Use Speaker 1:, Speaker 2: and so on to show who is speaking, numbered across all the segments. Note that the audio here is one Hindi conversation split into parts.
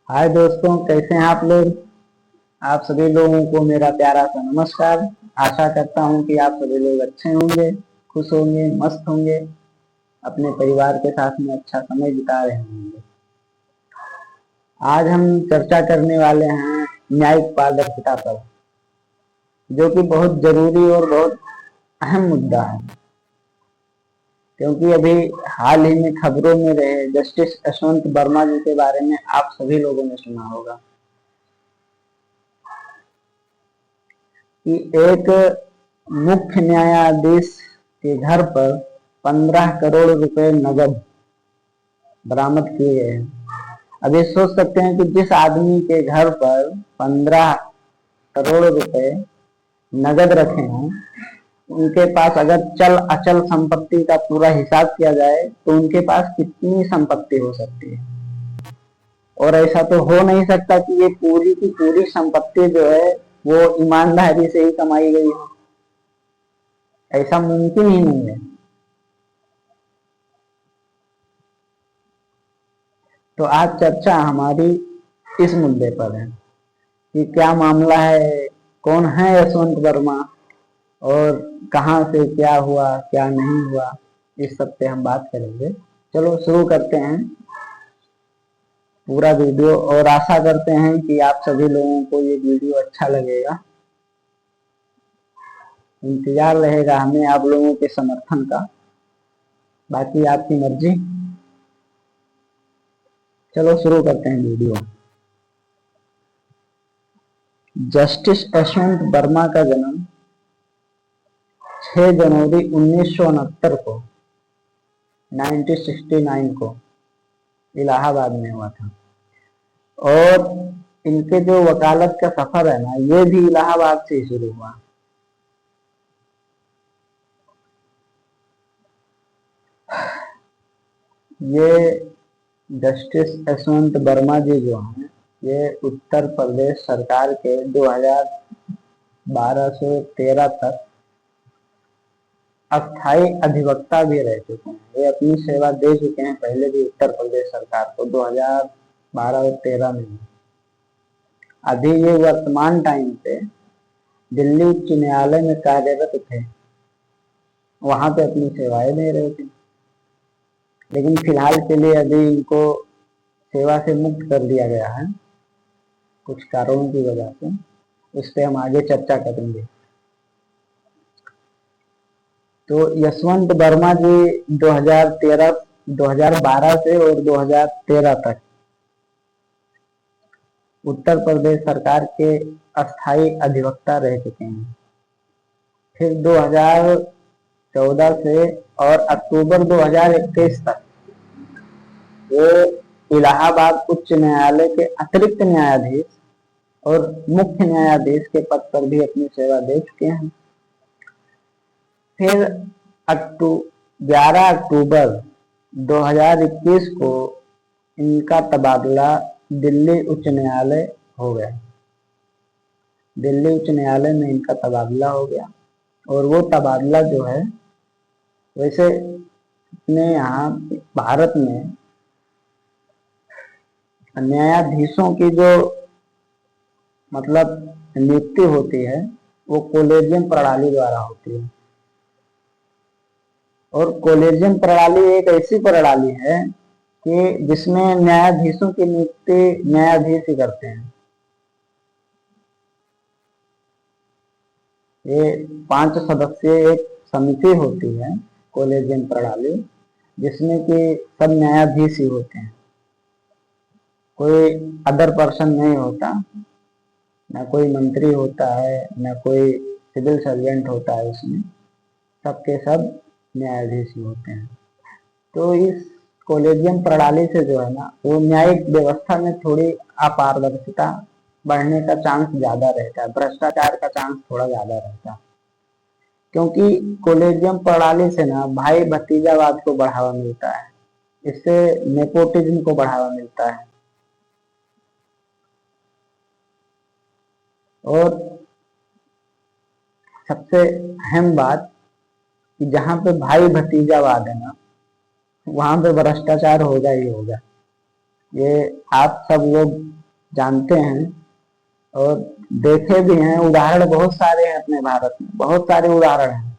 Speaker 1: हाय दोस्तों, कैसे हैं आप लोग। आप सभी लोगों को मेरा प्यारा सा नमस्कार। आशा करता हूं कि आप सभी लोग अच्छे होंगे, खुश होंगे, मस्त होंगे, अपने परिवार के साथ में अच्छा समय बिता रहे होंगे। आज हम चर्चा करने वाले हैं न्यायिक पारदर्शिता पर, जो कि बहुत जरूरी और बहुत अहम मुद्दा है। क्योंकि अभी हाल ही में खबरों में रहे जस्टिस यशवंत वर्मा जी के बारे में आप सभी लोगों ने सुना होगा कि एक मुख्य न्यायाधीश के घर पर 15 करोड़ रुपए नगद बरामद किए गए हैं। अब ये सोच सकते हैं कि जिस आदमी के घर पर 15 करोड़ रुपए नगद रखे हों, उनके पास अगर चल अचल संपत्ति का पूरा हिसाब किया जाए तो उनके पास कितनी संपत्ति हो सकती है। और ऐसा तो हो नहीं सकता कि ये पूरी की पूरी संपत्ति जो है वो ईमानदारी से ही कमाई गई हो। ऐसा मुमकिन ही नहीं है। तो आज चर्चा हमारी इस मुद्दे पर है कि क्या मामला है, कौन है यशवंत वर्मा और कहां से क्या हुआ क्या नहीं हुआ, इस सब पे हम बात करेंगे। चलो शुरू करते हैं पूरा वीडियो, और आशा करते हैं कि आप सभी लोगों को ये वीडियो अच्छा लगेगा। इंतजार रहेगा हमें आप लोगों के समर्थन का, बाकी आपकी मर्जी। चलो शुरू करते हैं वीडियो। जस्टिस यशवंत वर्मा का जन्म 6 जनवरी 1969 को 1969 को इलाहाबाद में हुआ था। और इनके जो वकालत का सफर है ना, ये भी इलाहाबाद से ही शुरू हुआ। ये जस्टिस यशवंत वर्मा जी जो हैं, ये उत्तर प्रदेश सरकार के 2012 से 13 तक अस्थायी अधिवक्ता भी रह चुके हैं। ये अपनी सेवा दे चुके हैं पहले भी उत्तर प्रदेश सरकार को 2012 और 13 में। अभी ये वर्तमान टाइम पे दिल्ली उच्च न्यायालय में कार्यरत थे, वहां पे अपनी सेवाएं दे रहे थे। लेकिन फिलहाल के लिए अभी इनको सेवा से मुक्त कर दिया गया है कुछ कारणों की वजह से। उस पर हम आगे चर्चा करेंगे। तो यशवंत वर्मा जी 2012 से और 2013 तक उत्तर प्रदेश सरकार के अस्थायी अधिवक्ता रह चुके हैं। फिर 2014 से और अक्टूबर 2021 तक वो इलाहाबाद उच्च न्यायालय के अतिरिक्त न्यायाधीश और मुख्य न्यायाधीश के पद पर भी अपनी सेवा दे चुके हैं। फिर 11 अक्टूबर 2021 को इनका तबादला दिल्ली उच्च न्यायालय हो गया। दिल्ली उच्च न्यायालय में इनका तबादला हो गया। और वो तबादला जो है, वैसे अपने यहाँ भारत में न्यायाधीशों की जो मतलब नियुक्ति होती है वो कॉलेजियम प्रणाली द्वारा होती है। और कॉलेजियम प्रणाली एक ऐसी प्रणाली है कि जिसमें न्यायाधीशों की नियुक्ति न्यायाधीश ही करते हैं। ये 5 सदस्यीय एक समिति होती है कॉलेजियम प्रणाली, जिसमें कि सब न्यायाधीश ही होते हैं। कोई अदर पर्सन नहीं होता, ना कोई मंत्री होता है, ना कोई सिविल सर्वेंट होता है। उसमें सबके सब न्यायाधीश ही होते हैं। तो इस कॉलेजियम प्रणाली से जो है ना, वो न्यायिक व्यवस्था में थोड़ी अपारदर्शिता बढ़ने का चांस ज्यादा रहता है, भ्रष्टाचार का चांस थोड़ा ज्यादा रहता है। क्योंकि कॉलेजियम प्रणाली से ना भाई भतीजावाद को बढ़ावा मिलता है, इससे नेपोटिज्म को बढ़ावा मिलता है। और सबसे अहम बात कि जहां पे भाई भतीजावाद है ना, वहां पे भ्रष्टाचार होगा ही होगा। ये आप सब लोग जानते हैं और देखे भी हैं। उदाहरण बहुत सारे हैं अपने भारत में, बहुत सारे उदाहरण हैं।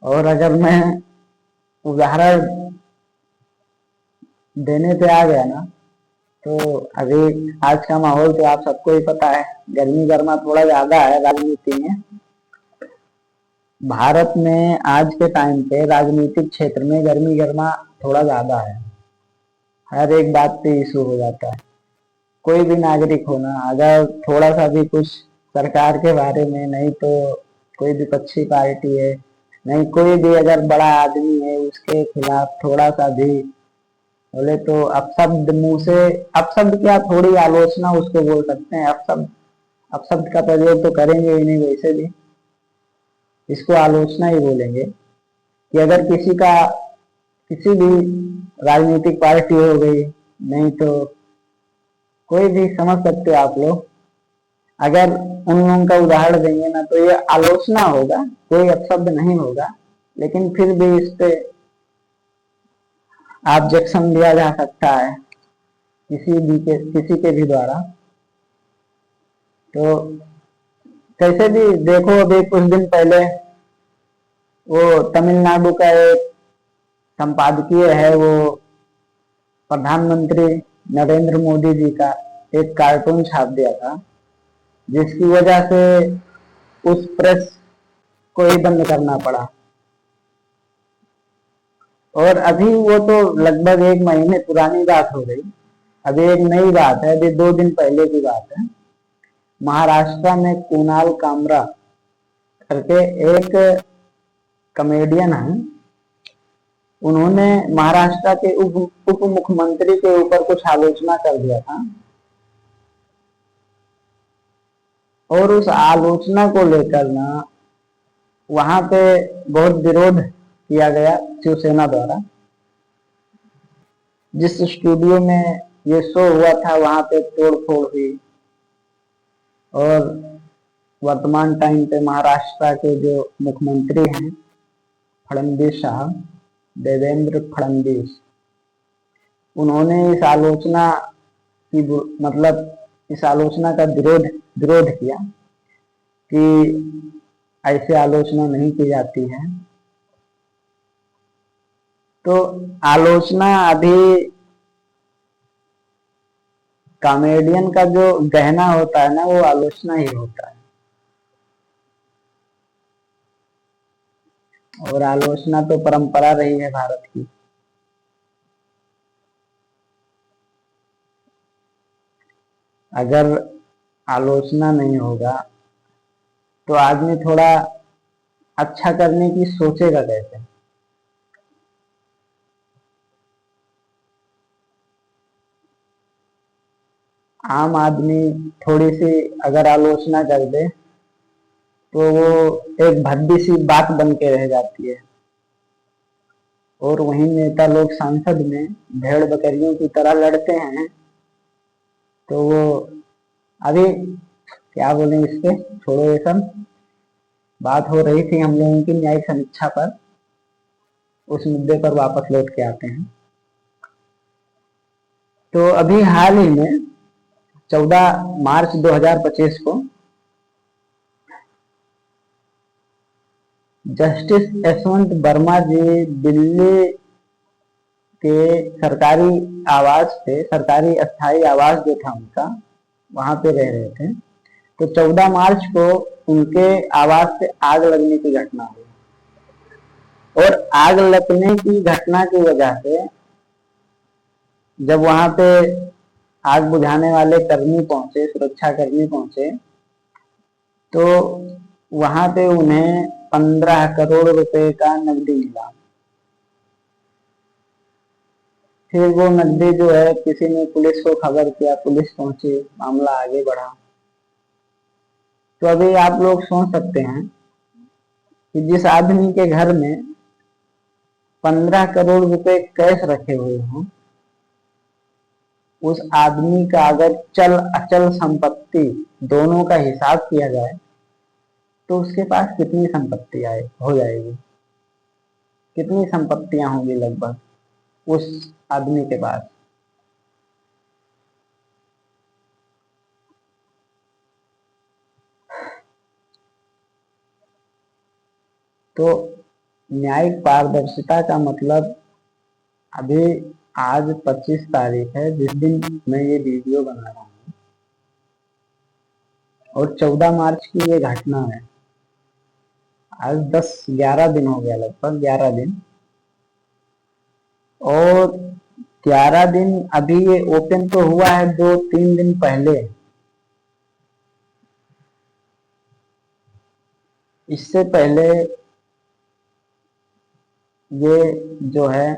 Speaker 1: और अगर मैं उदाहरण देने पे आ गया ना, तो अभी आज का माहौल तो आप सबको ही पता है, गर्मी गर्मा थोड़ा ज्यादा है राजनीति में। भारत में आज के टाइम पे राजनीतिक क्षेत्र में गर्मी गर्मा थोड़ा ज्यादा है। हर एक बात पे इशू हो जाता है। कोई भी नागरिक हो ना, अगर थोड़ा सा भी कुछ सरकार के बारे में, नहीं तो कोई विपक्षी पार्टी है, नहीं कोई भी अगर बड़ा आदमी है, उसके खिलाफ थोड़ा सा भी बोले तो अपशब्द मुंह से, अपशब्द क्या, थोड़ी आलोचना उसको बोल सकते हैं। अपशब्द, अपशब्द का प्रयोग तो करेंगे ही नहीं वैसे भी, इसको आलोचना ही बोलेंगे। कि अगर किसी का, किसी भी राजनीतिक पार्टी हो गई, नहीं तो कोई भी, समझ सकते हो आप लोग, अगर उन लोगों का उदाहरण देंगे ना, तो ये आलोचना होगा, कोई अपशब्द नहीं होगा। लेकिन फिर भी इस पे ऑब्जेक्शन लिया जा सकता है किसी के भी द्वारा। तो कैसे भी देखो, अभी कुछ दिन पहले वो तमिलनाडु का एक संपादकीय है, वो प्रधानमंत्री नरेंद्र मोदी जी का एक कार्टून छाप दिया था, जिसकी वजह से उस प्रेस को ही बंद करना पड़ा। और अभी वो तो लगभग 1 महीने पुरानी बात हो गई, अभी एक नई बात है, अभी 2 दिन पहले की बात है। महाराष्ट्र में कुणाल कामरा करके एक कॉमेडियन है, उन्होंने महाराष्ट्र के उप मुख्यमंत्री के ऊपर कुछ आलोचना कर दिया था। और उस आलोचना को लेकर ना वहां पे बहुत विरोध किया गया शिवसेना द्वारा। जिस स्टूडियो में ये शो हुआ था, वहां पे तोड़ फोड़ हुई। और वर्तमान टाइम पे महाराष्ट्र के जो मुख्यमंत्री हैं, फडणवीस साहब, देवेंद्र फडणवीस, उन्होंने इस आलोचना की, मतलब इस आलोचना का विरोध विरोध किया कि ऐसे आलोचना नहीं की जाती है। तो आलोचना अभी कॉमेडियन का जो गहना होता है ना, वो आलोचना ही होता है। और आलोचना तो परंपरा रही है भारत की। अगर आलोचना नहीं होगा तो आदमी थोड़ा अच्छा करने की सोचेगा कैसे। आम आदमी थोड़ी सी अगर आलोचना कर दे तो वो एक भद्दी सी बात बन के रह जाती है। और वहीं नेता लोग सांसद में भेड़ बकरियों की तरह लड़ते हैं। तो वो अभी क्या बोले इस पे, छोड़ो ये सब। बात हो रही थी हम लोगों की न्यायिक समीक्षा पर, उस मुद्दे पर वापस लौट के आते हैं। तो अभी हाल ही में 14 मार्च 2025 को जस्टिस यशवंत वर्मा जी दिल्ली के सरकारी आवास पे, सरकारी अस्थायी आवास जो था उनका, वहां पे रह रहे थे। तो 14 मार्च को उनके आवास से आग लगने की घटना हुई। और आग लगने की घटना की वजह से जब वहां पे आग बुझाने वाले कर्मी पहुंचे, सुरक्षा कर्मी पहुंचे, तो वहां पे उन्हें 15 करोड़ रुपए का नकदी मिला। फिर वो नकदी जो है, किसी ने पुलिस को खबर किया, पुलिस पहुंची, मामला आगे बढ़ा। तो अभी आप लोग सोच सकते हैं कि जिस आदमी के घर में 15 करोड़ रुपए कैश रखे हुए हों, उस आदमी का अगर चल अचल संपत्ति दोनों का हिसाब किया जाए तो उसके पास कितनी संपत्ति आए हो जाएगी, कितनी संपत्तियां होंगी लगभग उस आदमी के पास। तो न्यायिक पारदर्शिता का मतलब, अभी आज 25 तारीख है जिस दिन मैं ये वीडियो बना रहा हूँ, और 14 मार्च की ये घटना है। आज 10-11 दिन हो गया, लगभग 11 दिन। और 11 दिन अभी ये ओपन तो हुआ है 2-3 दिन पहले। इससे पहले ये जो है,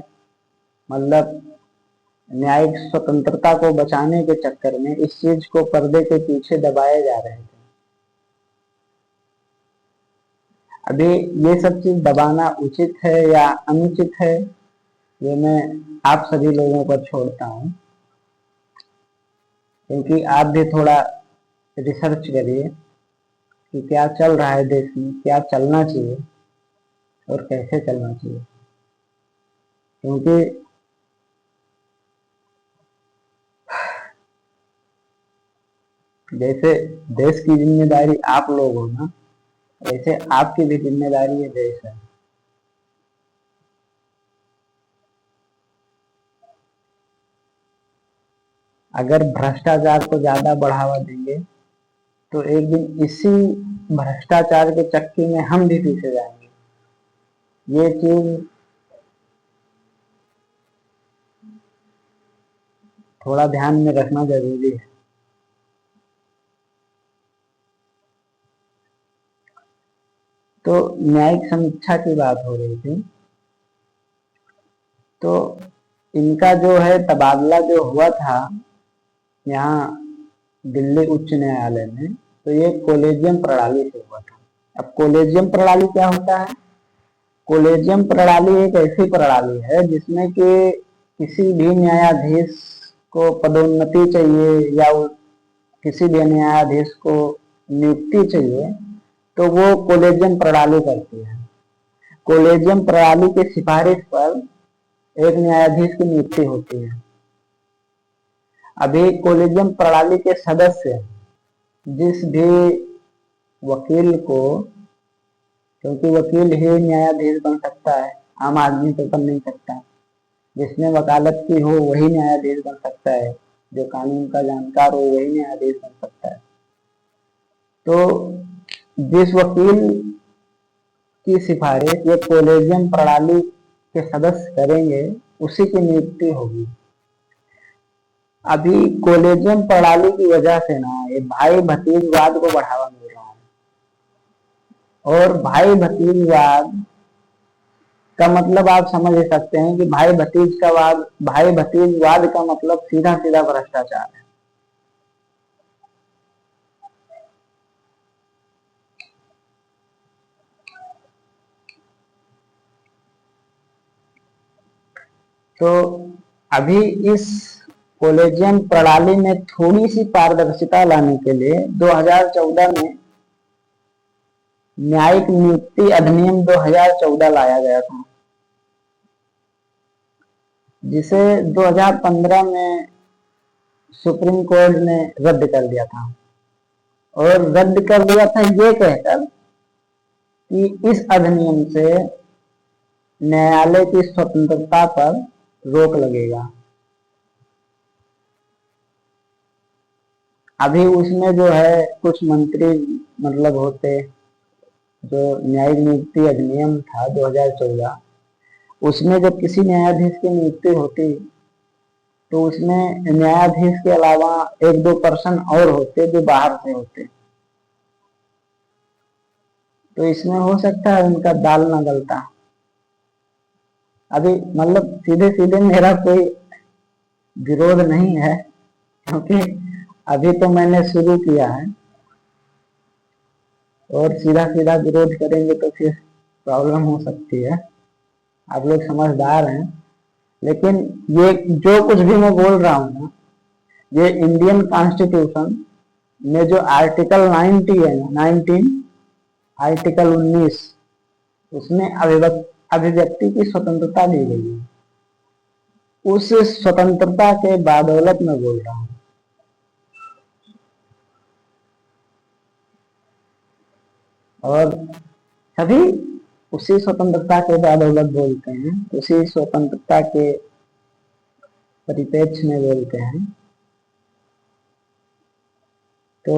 Speaker 1: मतलब न्यायिक स्वतंत्रता को बचाने के चक्कर में इस चीज को पर्दे के पीछे दबाए जा रहे थे। अभी ये सब चीज दबाना उचित है या अनुचित है, ये मैं आप सभी लोगों पर छोड़ता हूँ, क्योंकि आप भी थोड़ा रिसर्च करिए कि क्या चल रहा है देश में, क्या चलना चाहिए और कैसे चलना चाहिए। क्योंकि जैसे देश की जिम्मेदारी आप लोग हो ना, वैसे आपकी भी जिम्मेदारी है देश है। अगर भ्रष्टाचार को ज्यादा बढ़ावा देंगे तो एक दिन इसी भ्रष्टाचार के चक्की में हम भी पीछे जाएंगे। ये चीज थोड़ा ध्यान में रखना जरूरी है। तो न्यायिक समीक्षा की बात हो रही थी, तो इनका जो है तबादला जो हुआ था यहाँ दिल्ली उच्च न्यायालय में, तो ये कोलेजियम प्रणाली से हुआ था। अब कोलेजियम प्रणाली क्या होता है? कोलेजियम प्रणाली एक ऐसी प्रणाली है जिसमें कि किसी भी न्यायाधीश को पदोन्नति चाहिए या किसी भी न्यायाधीश को नियुक्ति चाहिए, तो वो कोलेजियम प्रणाली करती है। कोलेजियम प्रणाली की सिफारिश पर एक न्यायाधीश की नियुक्ति होती है। अभी कोलेजियम प्रणाली के सदस्य जिस भी वकील को, क्योंकि वकील ही न्यायाधीश बन सकता है, आम आदमी तो बन नहीं सकता, जिसने वकालत की हो वही न्यायाधीश बन सकता है, जो कानून का जानकार हो वही न्यायाधीश बन सकता है। तो जिस वकील की सिफारिश ये कोलेजियम प्रणाली के सदस्य करेंगे उसी की नियुक्ति होगी। अभी कोलेजियम प्रणाली की वजह से ना ये भाई भतीजवाद को बढ़ावा मिल रहा है। और भाई भतीजवाद का मतलब आप समझ सकते हैं कि भाई भतीजवाद का मतलब सीधा सीधा भ्रष्टाचार है। तो अभी इस कोलेजियम प्रणाली में थोड़ी सी पारदर्शिता लाने के लिए 2014 में न्यायिक नियुक्ति अधिनियम 2014 लाया गया था, जिसे 2015 में सुप्रीम कोर्ट ने रद्द कर दिया था। और रद्द कर दिया था ये कहकर कि इस अधिनियम से न्यायालय की स्वतंत्रता पर रोक लगेगा। अभी उसमें जो है कुछ मंत्री मतलब होते, जो न्यायिक नियुक्ति अधिनियम था 2014, उसमें जब किसी न्यायाधीश की नियुक्ति होती तो उसमें न्यायाधीश के अलावा 1-2 पर्सन और होते जो बाहर से होते। तो इसमें हो सकता है उनका दाल ना गलता। अभी मतलब सीधे सीधे मेरा कोई विरोध नहीं है, क्योंकि अभी तो मैंने शुरू किया है, और सीधा सीधा विरोध करेंगे तो फिर प्रॉब्लम हो सकती है। आप लोग समझदार हैं, लेकिन ये जो कुछ भी मैं बोल रहा हूँ ना, ये इंडियन कॉन्स्टिट्यूशन में जो आर्टिकल 90 है, 19 आर्टिकल 19, उसमें अभिव्यक्ति की स्वतंत्रता दी गई है। उस स्वतंत्रता के बदौलत मैं बोल रहा हूँ। और सभी उसी स्वतंत्रता के बदौलत बोलते हैं, उसी स्वतंत्रता के परिप्रेक्ष्य में बोलते हैं। तो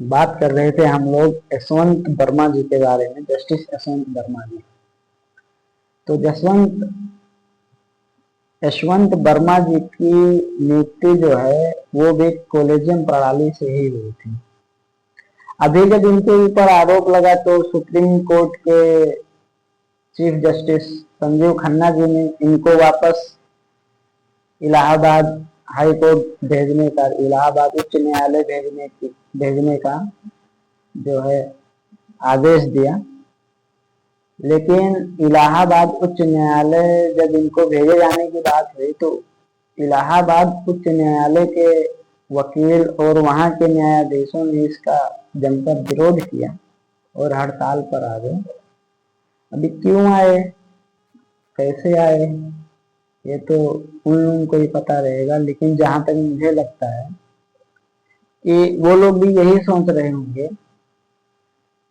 Speaker 1: बात कर रहे थे हम लोग यशवंत वर्मा जी के बारे में, जस्टिस यशवंत वर्मा जी। तो यशवंत वर्मा जी की नियुक्ति जो है वो भी कॉलेजियम प्रणाली से ही हुई थी। अभी जब इनके ऊपर आरोप लगा तो सुप्रीम कोर्ट के चीफ जस्टिस संजीव खन्ना जी ने इनको वापस इलाहाबाद हाई कोर्ट भेजने का, इलाहाबाद उच्च न्यायालय भेजने का जो है आदेश दिया। लेकिन इलाहाबाद उच्च न्यायालय जब इनको भेजे जाने की बात हुई तो इलाहाबाद उच्च न्यायालय के वकील और वहां के न्यायाधीशों ने इसका जमकर विरोध किया और हड़ताल पर आ गए। अभी क्यों आए, कैसे आए, ये तो उन लोगों को ही पता रहेगा। लेकिन जहां तक मुझे लगता है कि वो लोग भी यही सोच रहे होंगे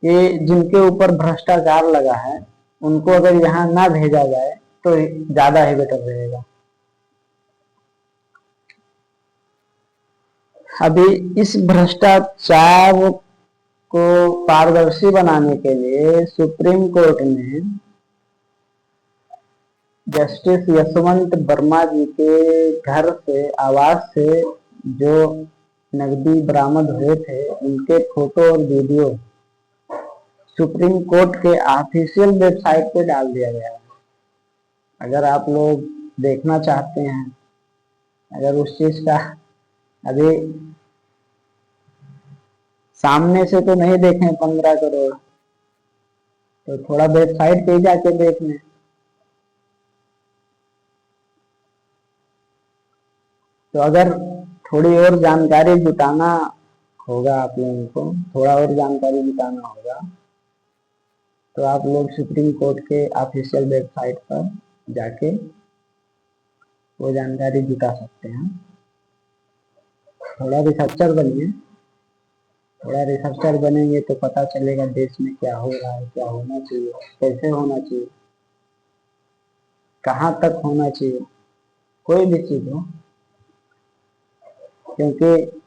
Speaker 1: कि जिनके ऊपर भ्रष्टाचार लगा है उनको अगर यहाँ ना भेजा जाए तो ज्यादा ही बेटर रहेगा। अभी इस भ्रष्टाचार को पारदर्शी बनाने के लिए सुप्रीम कोर्ट ने जस्टिस यशवंत वर्मा जी के घर से, आवास से जो नकदी बरामद हुए थे उनके फोटो और वीडियो सुप्रीम कोर्ट के ऑफिशियल वेबसाइट पे डाल दिया गया है। अगर आप लोग देखना चाहते हैं, अगर उस चीज का अभी सामने से तो नहीं देखें 15 करोड़, तो थोड़ा वेबसाइट पे जाके देख लें। तो अगर थोड़ी और जानकारी जुटाना होगा, आप लोगों को थोड़ा और जानकारी जुटाना होगा तो आप लोग सुप्रीम कोर्ट के ऑफिशियल वेबसाइट पर जाके वो जानकारी जुटा सकते हैं। थोड़ा रिसर्चर बनिए, थोड़ा रिसर्चर बनेंगे तो पता चलेगा देश में क्या हो रहा है, क्या होना चाहिए, कैसे होना चाहिए, कहाँ तक होना चाहिए, कोई भी चीज हो। क्योंकि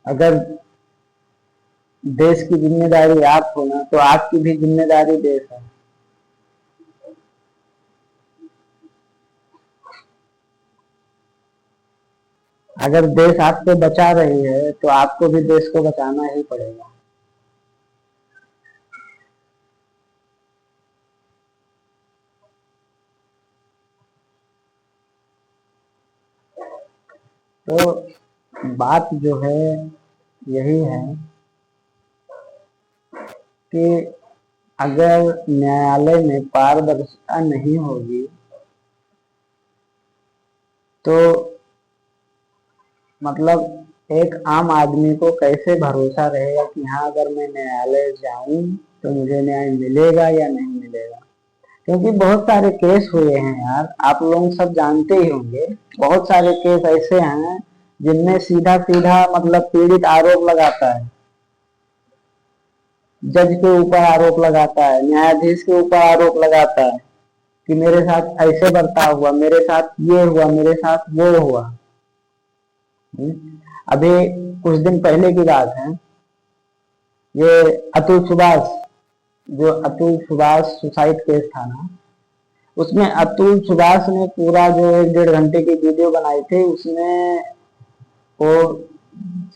Speaker 1: अगर देश की जिम्मेदारी आप होना तो आपकी भी जिम्मेदारी देश है। अगर देश आपको बचा रही है तो आपको भी देश को बचाना ही पड़ेगा। तो बात जो है यही है कि अगर न्यायालय में पारदर्शिता नहीं होगी तो मतलब एक आम आदमी को कैसे भरोसा रहेगा कि हाँ अगर मैं न्यायालय जाऊं तो मुझे न्याय मिलेगा या नहीं मिलेगा। क्योंकि बहुत सारे केस हुए हैं यार, आप लोग सब जानते ही होंगे। बहुत सारे केस ऐसे हैं जिनमें सीधा सीधा मतलब पीड़ित आरोप लगाता है, जज के ऊपर आरोप लगाता है, न्यायाधीश के ऊपर आरोप लगाता है कि मेरे साथ ऐसे बर्ताव हुआ, मेरे साथ ये हुआ, मेरे साथ वो हुआ। अभी कुछ दिन पहले की बात है, ये अतुल सुभाष, जो अतुल सुभाष सुसाइड केस था ना, उसमें अतुल सुभाष ने पूरा जो 1-1.5 घंटे की वीडियो बनाई थी, उसमें वो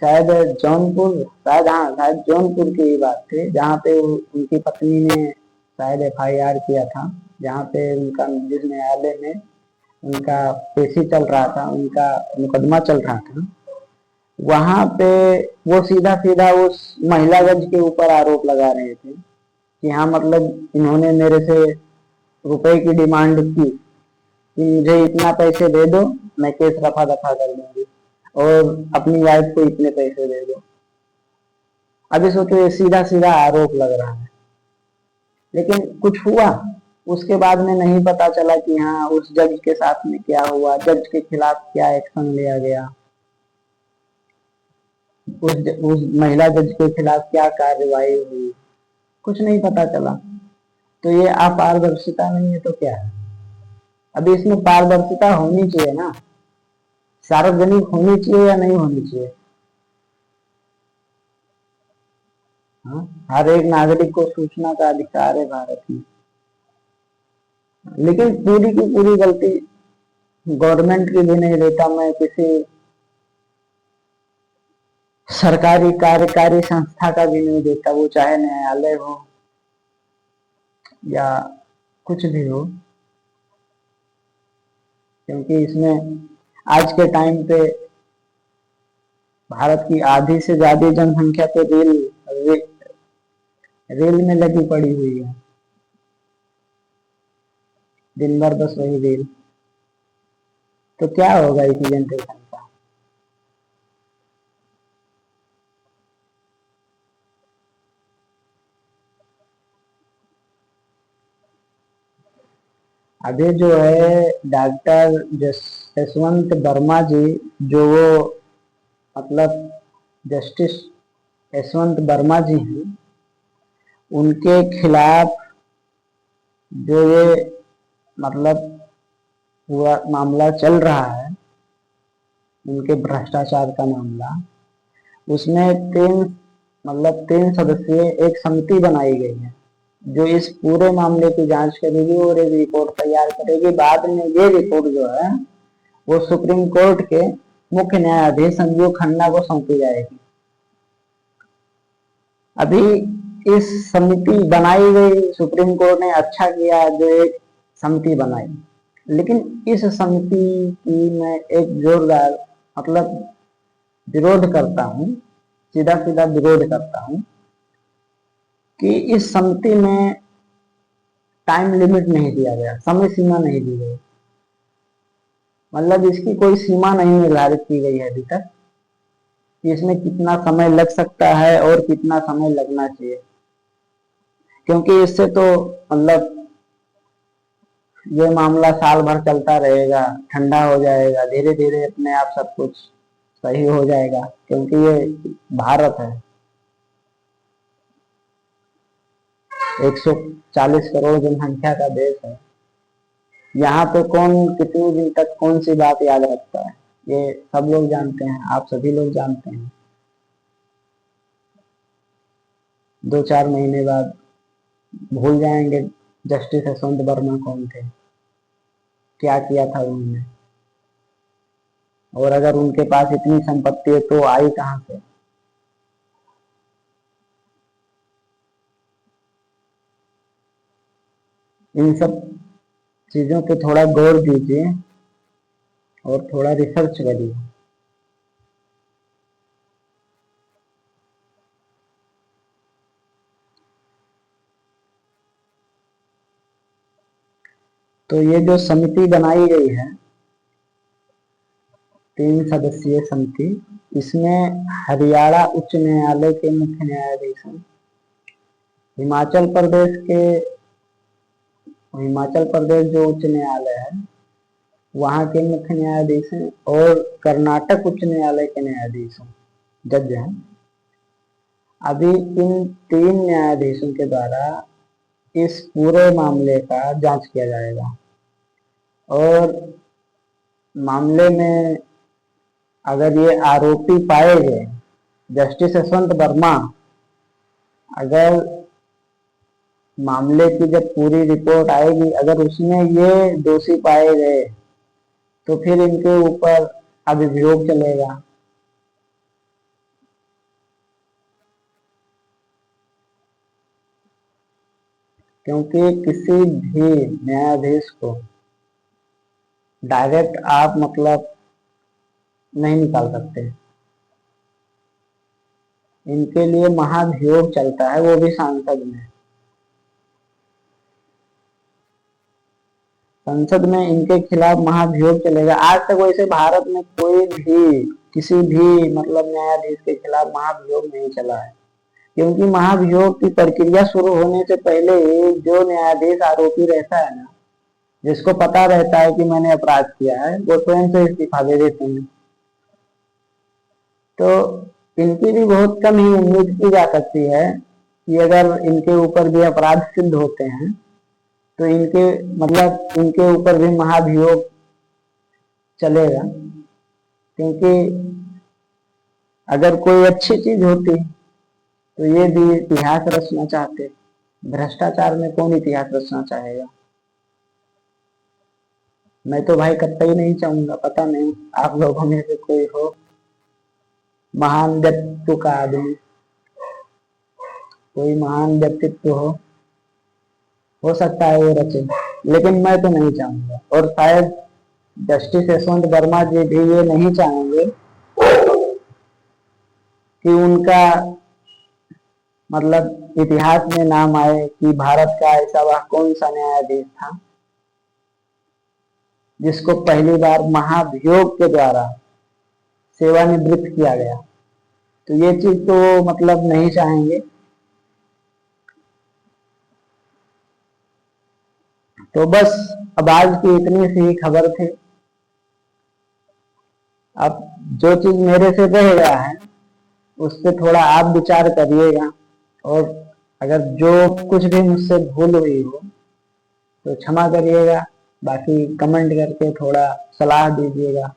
Speaker 1: शायद जौनपुर, शायद हाँ शायद जौनपुर की बात थी, जहाँ पे उनकी पत्नी ने शायद FIR किया था, जहाँ पे उनका जिस न्यायालय में उनका पेशी चल रहा था, उनका मुकदमा चल रहा था, वहां पे वो सीधा सीधा उस महिला जज के ऊपर आरोप लगा रहे थे कि हाँ मतलब इन्होंने मेरे से रुपए की डिमांड की कि मुझे इतना पैसे दे दो, मैं केस रफा दफा कर दूंगी और अपनी वाइफ को इतने पैसे दे दो। अभी सोचो ये सीधा सीधा आरोप लग रहा है, लेकिन कुछ हुआ उसके बाद में नहीं पता चला कि हाँ उस जज के साथ में क्या हुआ, जज के खिलाफ क्या एक्शन लिया गया। उस महिला जज के खिलाफ क्या कार्रवाई हुई, कुछ नहीं पता चला। तो ये अपारदर्शिता नहीं है तो क्या है? अभी इसमें पारदर्शिता होनी चाहिए ना, सार्वजनिक होनी चाहिए या नहीं होनी चाहिए? हाँ, हर एक नागरिक को सूचना का अधिकार है भारत में, लेकिन पूरी की पूरी गलती गवर्नमेंट की भी नहीं देता मैं किसी सरकारी कार्यकारी संस्था का भी नहीं देता, वो चाहे न्यायालय हो या कुछ भी हो, क्योंकि इसमें आज के टाइम पे भारत की आधी से ज्यादा जनसंख्या तो रेल में लगी पड़ी हुई है, दिन भर बस वही रेल। तो क्या होगा इसी जनरेशन का? अभी जो है डॉक्टर यशवंत वर्मा जी, जो वो मतलब जस्टिस यशवंत वर्मा जी हैं, उनके खिलाफ जो ये मतलब पूरा मामला चल रहा है, उनके भ्रष्टाचार का मामला, उसमें तीन सदस्यीय एक समिति बनाई गई है जो इस पूरे मामले की जांच करेगी और एक रिपोर्ट तैयार करेगी। बाद में ये रिपोर्ट जो है वो सुप्रीम कोर्ट के मुख्य न्यायाधीश संजीव खन्ना को सौंपी जाएगी। अभी इस समिति बनाई गई, सुप्रीम कोर्ट ने अच्छा किया जो एक समिति बनाई, लेकिन इस समिति की मैं एक जोरदार मतलब विरोध करता हूँ, सीधा सीधा विरोध करता हूँ कि इस समिति में टाइम लिमिट नहीं दिया गया, समय सीमा नहीं दी गई, मतलब इसकी कोई सीमा नहीं निर्धारित की गई है अभी तक कि इसमें कितना समय लग सकता है और कितना समय लगना चाहिए, क्योंकि इससे तो मतलब ये मामला साल भर चलता रहेगा, ठंडा हो जाएगा, धीरे धीरे अपने आप सब कुछ सही हो जाएगा, क्योंकि ये भारत है, 140 करोड़ जनसंख्या का देश है। यहाँ पे कौन कितने दिन तक कौन सी बात याद रखता है, ये सब लोग जानते हैं, आप सभी लोग जानते हैं। 2-4 महीने बाद भूल जाएंगे जस्टिस यशवंत वर्मा कौन थे, क्या किया था उन्होंने, और अगर उनके पास इतनी संपत्ति है तो आई कहां से? इन सब चीजों पे थोड़ा गौर दीजिए और थोड़ा रिसर्च करिए। तो ये जो समिति बनाई गई है, 3 सदस्यीय समिति, इसमें हरियाणा उच्च न्यायालय के मुख्य न्यायाधीश हैं, हिमाचल प्रदेश जो उच्च न्यायालय है वहां के मुख्य न्यायाधीश हैं, और कर्नाटक उच्च न्यायालय के न्यायाधीश हैं, जज हैं। अभी इन 3 न्यायाधीशों के द्वारा इस पूरे मामले का जांच किया जाएगा, और मामले में अगर ये आरोपी पाए गए, जस्टिस यशवंत वर्मा, अगर मामले की जब पूरी रिपोर्ट आएगी, अगर उसमें ये दोषी पाए गए तो फिर इनके ऊपर अभियोग चलेगा। क्योंकि किसी भी न्यायाधीश को डायरेक्ट आप मतलब नहीं निकाल सकते, इनके लिए महाभियोग चलता है, वो भी संसद में। संसद में इनके खिलाफ महाभियोग चलेगा। आज तक वैसे भारत में कोई भी किसी भी मतलब न्यायाधीश के खिलाफ महाभियोग नहीं चला है, क्योंकि महाभियोग की प्रक्रिया शुरू होने से पहले जो न्यायाधीश आरोपी रहता है ना, जिसको पता रहता है कि मैंने अपराध किया है, वो स्वयं से इस्तीफा दे देते हैं। तो इनकी भी बहुत कम ही उम्मीद की जा सकती है कि अगर इनके ऊपर भी अपराध सिद्ध होते हैं तो इनके मतलब इनके ऊपर भी महाभियोग चलेगा। क्योंकि अगर कोई अच्छी चीज होती तो ये भी इतिहास रचना चाहते। भ्रष्टाचार में कौन इतिहास रचना चाहेगा? मैं तो भाई कतई नहीं चाहूंगा। पता नहीं आप लोगों में से कोई हो महान व्यक्तित्व का आदमी, कोई महान व्यक्तित्व हो सकता है वो रचे, लेकिन मैं तो नहीं चाहूंगा। और शायद जस्टिस यशवंत वर्मा जी भी ये नहीं चाहेंगे कि उनका मतलब इतिहास में नाम आए कि भारत का ऐसा वह कौन सा न्यायाधीश था जिसको पहली बार महाभियोग के द्वारा सेवानिवृत्त किया गया। तो ये चीज तो मतलब नहीं चाहेंगे। तो बस अब आज की इतनी सी खबर थी। अब जो चीज मेरे से रह गया है उस पर थोड़ा आप विचार करिएगा, और अगर जो कुछ भी मुझसे भूल हुई हो तो क्षमा करिएगा। बाकी कमेंट करके थोड़ा सलाह दीजिएगा।